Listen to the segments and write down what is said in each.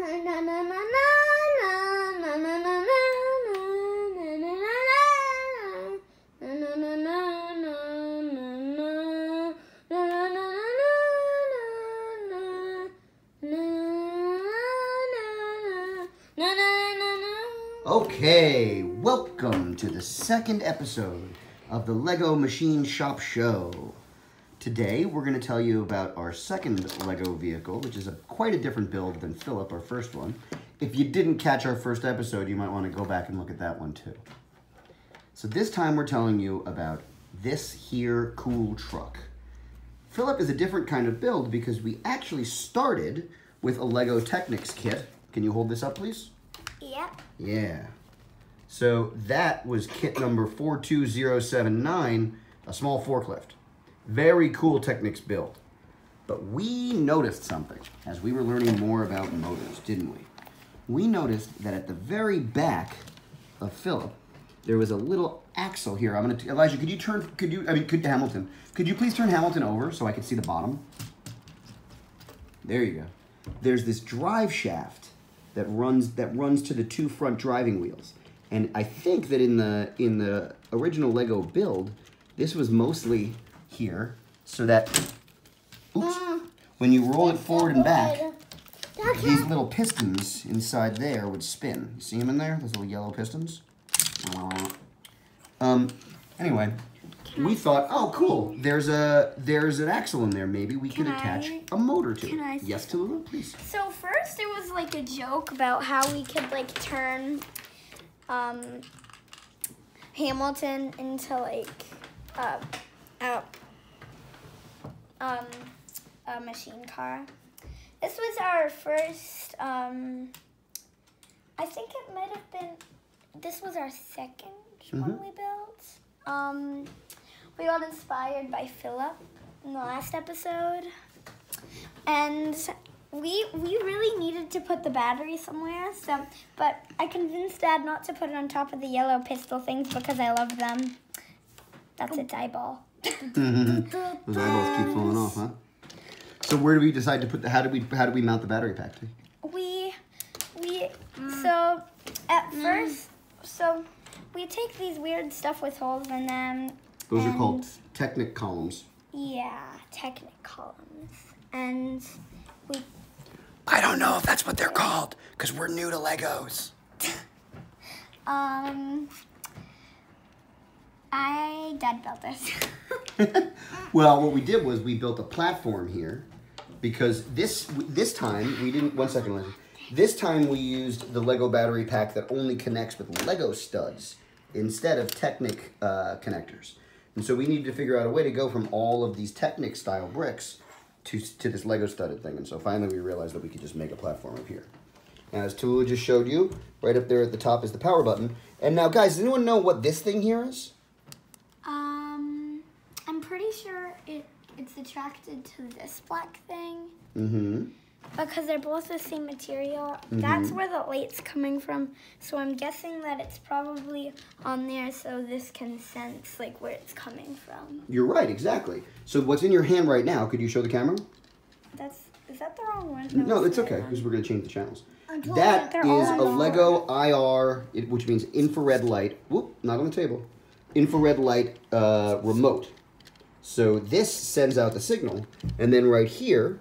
Okay, welcome to the second episode of the Lego Machine Shop Show. Today, we're going to tell you about our second Lego vehicle, which is quite a different build than Philip, our first one. If you didn't catch our first episode, you might want to go back and look at that one too. So this time, we're telling you about this here cool truck. Philip is a different kind of build because we actually started with a Lego Technics kit. Can you hold this up, please? Yep. Yeah. So that was kit number 42079, a small forklift. Very cool Technics build. But we noticed something as we were learning more about motors, didn't we? We noticed that at the very back of Philip, there was a little axle here. Elijah, Hamilton, could you please turn Hamilton over so I could see the bottom? There you go. There's this drive shaft that runs to the two front driving wheels. And I think that in the original Lego build, this was mostly here so that when you roll it forward and back, these little pistons inside there would spin. You see them in there? Those little yellow pistons? Anyway, we thought, oh cool, there's an axle in there. Maybe we could attach a motor to it. Yes, Tallulah, please. So first it was like a joke about how we could like turn Hamilton into like a machine car. This was our first, I think it might have been, this was our second one we built. We got inspired by Philip in the last episode. And we really needed to put the battery somewhere, but I convinced Dad not to put it on top of the yellow pistol things because I love them. That's its eyeball. Those eyeballs keep falling off, huh? So where do we decide to put how do we mount the battery pack to? So at first, we take these weird stuff with holes in them. Those are called Technic columns. Yeah, Technic columns. And I don't know if that's what they're called, because we're new to Legos. Dad built this. Well, what we did was we built a platform here, because this time we didn't. 1 second, Leslie. This time we used the Lego battery pack that only connects with Lego studs instead of Technic connectors. And so we needed to figure out a way to go from all of these Technic style bricks to this Lego studded thing. And so finally we realized that we could just make a platform up here. Now, as Tallulah just showed you, right up there at the top is the power button. And now, guys, does anyone know what this thing here is? I'm pretty sure it's attracted to this black thing. Mm-hmm. Because they're both the same material. Mm-hmm. That's where the light's coming from. So I'm guessing that it's probably on there so this can sense like where it's coming from. You're right, exactly. So what's in your hand right now, could you show the camera? Is that the wrong one? No, it's okay, because we're going to change the channels. That is a Lego IR, which means infrared light. Whoop, not on the table. Infrared light remote. So this sends out the signal, and then right here,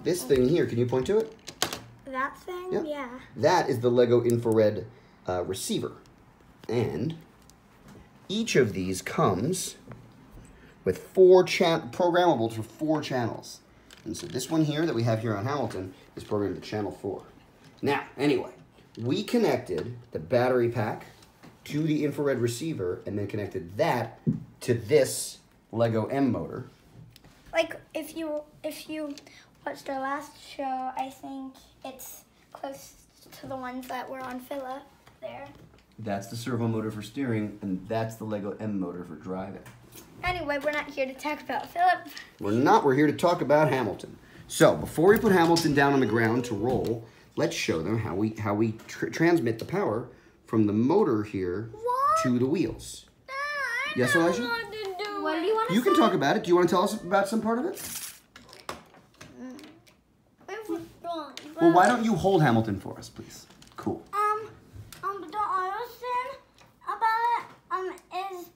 this thing here, can you point to it? That thing? Yeah. That is the Lego infrared receiver. And each of these comes with programmable for 4 channels. And so this one here that we have here on Hamilton is programmed to channel 4. Now, anyway, we connected the battery pack to the infrared receiver and then connected that to this Lego M motor. Like, if you watched our last show, I think it's close to the ones that were on Philip there. That's the servo motor for steering, and that's the Lego M motor for driving. Anyway, we're not here to talk about Philip. We're not. We're here to talk about Hamilton. So, before we put Hamilton down on the ground to roll, let's show them how we transmit the power from the motor here to the wheels. Yes, Elijah? What do you want to say? You can talk about it. Do you want to tell us about some part of it? Well, why don't you hold Hamilton for us, please? Cool. The other thing about it, is,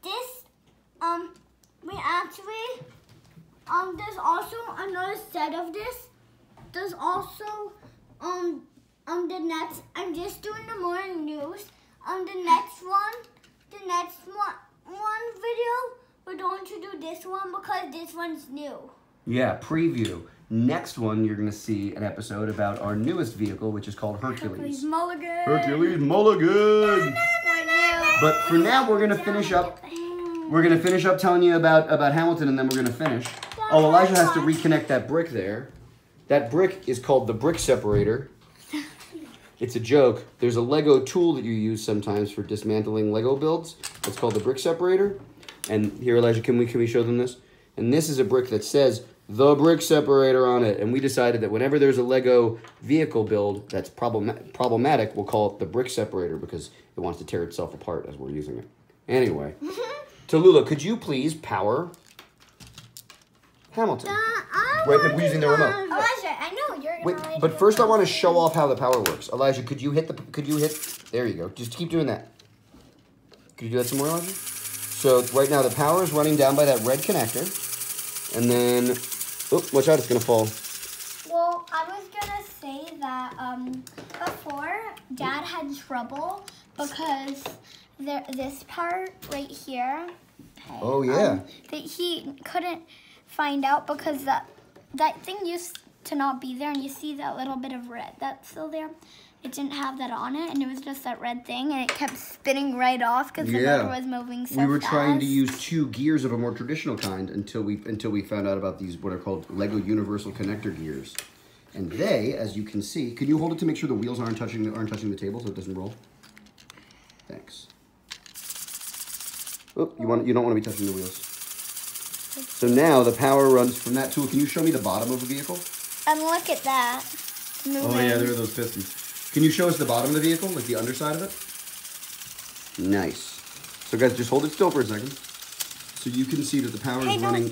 this, we actually, there's also another set of this. There's also, the next, I'm just doing the morning news. The next one video, we're going to do this one because this one's new. Yeah, preview. Next one, you're going to see an episode about our newest vehicle, which is called Hercules. Hercules Mulligan. Hercules Mulligan. But for now, we're going to finish up. We're going to finish up telling you about Hamilton, and then we're going to finish. Oh, Elijah has to reconnect that brick there. That brick is called the brick separator. It's a joke. There's a Lego tool that you use sometimes for dismantling Lego builds. It's called the brick separator. And here, Elijah, can we show them this? And this is a brick that says the brick separator on it. And we decided that whenever there's a Lego vehicle build that's problematic, we'll call it the brick separator because it wants to tear itself apart as we're using it. Anyway, Tallulah, could you please power Hamilton? Right, we're using the remote. Elijah, I know you're gonna. Wait, but first I want to show off how the power works. Elijah, could you hit? There you go. Just keep doing that. Could you do that some more, Elijah? So right now the power is running down by that red connector, and then, oh, watch out, it's gonna fall. Well, I was gonna say that before Dad had trouble because this part right here. Okay, Oh yeah. that he couldn't find out because that thing used to not be there, and you see that little bit of red that's still there. It didn't have that on it, and it was just that red thing, and it kept spinning right off because the motor was moving so fast. We were trying to use 2 gears of a more traditional kind until we found out about these what are called Lego Universal Connector gears, and they, as you can see, can you hold it to make sure the wheels aren't touching the table so it doesn't roll? Thanks. Oh, you don't want to be touching the wheels. So now the power runs from that tool. Can you show me the bottom of the vehicle? And look at that. It's moving. Oh yeah, there are those pistons. Can you show us the bottom of the vehicle, like the underside of it? Nice. So guys, just hold it still for a second. So you can see that the power is running,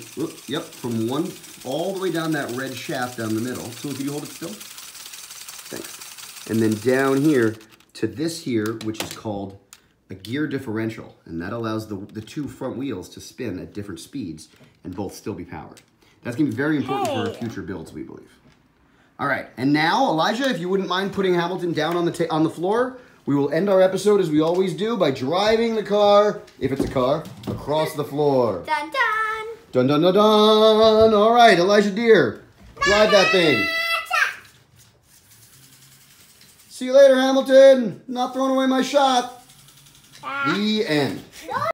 yep, from one all the way down that red shaft down the middle. So can you hold it still? Thanks. And then down here to this here, which is called a gear differential, and that allows the 2 front wheels to spin at different speeds and both still be powered. That's going to be very important for our future builds, we believe. All right, and now, Elijah, if you wouldn't mind putting Hamilton down on the floor, we will end our episode as we always do by driving the car, if it's a car, across the floor. Dun dun! Dun dun dun dun! All right, Elijah Deere, drive that thing. See you later, Hamilton. Not throwing away my shot. The end.